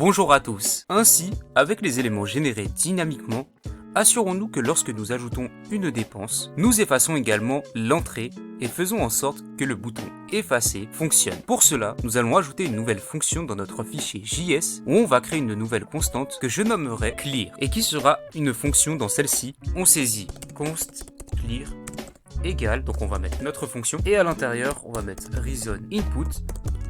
Bonjour à tous. Ainsi, avec les éléments générés dynamiquement, assurons-nous que lorsque nous ajoutons une dépense, nous effaçons également l'entrée et faisons en sorte que le bouton effacer fonctionne. Pour cela, nous allons ajouter une nouvelle fonction dans notre fichier JS où on va créer une nouvelle constante que je nommerai clear et qui sera une fonction. Dans celle-ci, on saisit const clear égale, donc on va mettre notre fonction et à l'intérieur on va mettre reason input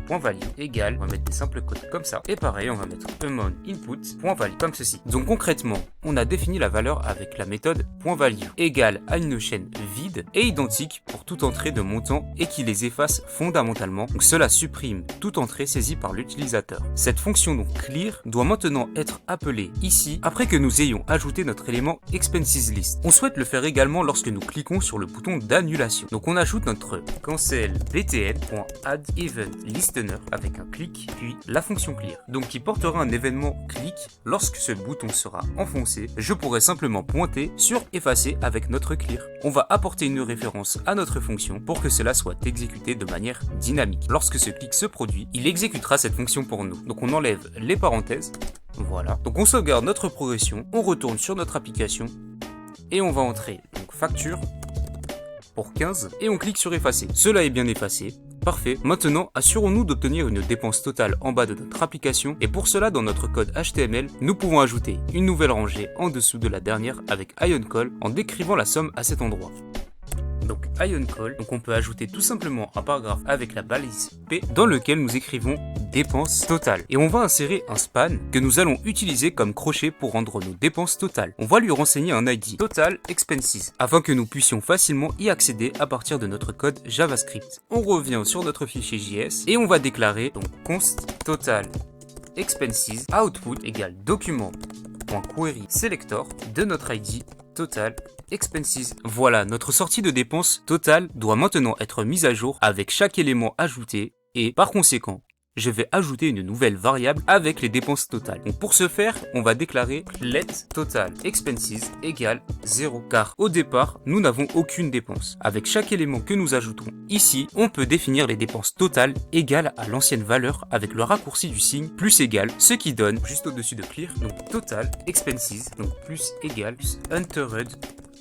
.value égale, on va mettre des simples codes comme ça, et pareil on va mettre amount input .value comme ceci. Donc concrètement, on a défini la valeur avec la méthode .value égale à une chaîne vide et identique pour toute entrée de montant et qui les efface fondamentalement. Donc cela supprime toute entrée saisie par l'utilisateur. Cette fonction donc clear doit maintenant être appelée ici après que nous ayons ajouté notre élément expenses list. On souhaite le faire également lorsque nous cliquons sur le bouton d'annulation. Donc on ajoute notre cancel btn.add event listener avec un clic, puis la fonction clear, donc qui portera un événement clic. Lorsque ce bouton sera enfoncé, je pourrai simplement pointer sur effacer avec notre clear. On va apporter une référence à notre fonction pour que cela soit exécuté de manière dynamique. Lorsque ce clic se produit, il exécutera cette fonction pour nous. Donc on enlève les parenthèses, voilà. Donc on sauvegarde notre progression, on retourne sur notre application et on va entrer donc facture pour 15 et on clique sur effacer. Cela est bien effacé. Parfait. Maintenant, assurons-nous d'obtenir une dépense totale en bas de notre application et pour cela, dans notre code HTML, nous pouvons ajouter une nouvelle rangée en dessous de la dernière avec IonCall en décrivant la somme à cet endroit. Donc IonCall, donc on peut ajouter tout simplement un paragraphe avec la balise P dans lequel nous écrivons dépenses totales. Et on va insérer un span que nous allons utiliser comme crochet pour rendre nos dépenses totales. On va lui renseigner un ID Total Expenses afin que nous puissions facilement y accéder à partir de notre code JavaScript. On revient sur notre fichier JS et on va déclarer donc const Total Expenses output égale document.query selector de notre ID Total Expenses. Voilà, notre sortie de dépenses totale doit maintenant être mise à jour avec chaque élément ajouté et par conséquent, je vais ajouter une nouvelle variable avec les dépenses totales. Donc pour ce faire, on va déclarer let total expenses égale 0 car au départ, nous n'avons aucune dépense. Avec chaque élément que nous ajoutons ici, on peut définir les dépenses totales égales à l'ancienne valeur avec le raccourci du signe plus égal, ce qui donne juste au-dessus de clear, donc total expenses, donc plus égal plus entered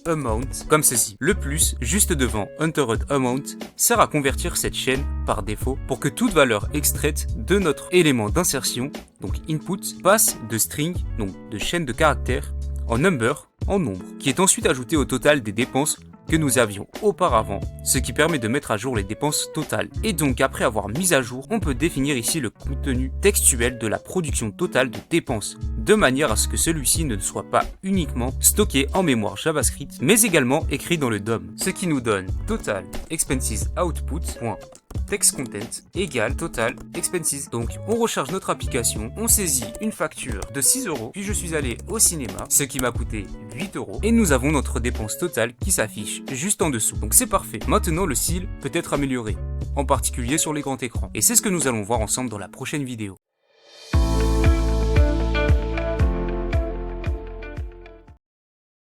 amount, comme ceci. Le plus, juste devant entered amount, sert à convertir cette chaîne par défaut pour que toute valeur extraite de notre élément d'insertion, donc input, passe de string, donc de chaîne de caractères, en number, en nombre, qui est ensuite ajouté au total des dépenses que nous avions auparavant, ce qui permet de mettre à jour les dépenses totales. Et donc après avoir mis à jour, on peut définir ici le contenu textuel de la production totale de dépenses, de manière à ce que celui-ci ne soit pas uniquement stocké en mémoire JavaScript, mais également écrit dans le DOM, ce qui nous donne total expenses output.textContent égale total expenses. Donc on recharge notre application, on saisit une facture de 6 €, puis je suis allé au cinéma, ce qui m'a coûté 8 €, et nous avons notre dépense totale qui s'affiche juste en dessous. Donc c'est parfait. Maintenant le style peut être amélioré, en particulier sur les grands écrans. Et c'est ce que nous allons voir ensemble dans la prochaine vidéo.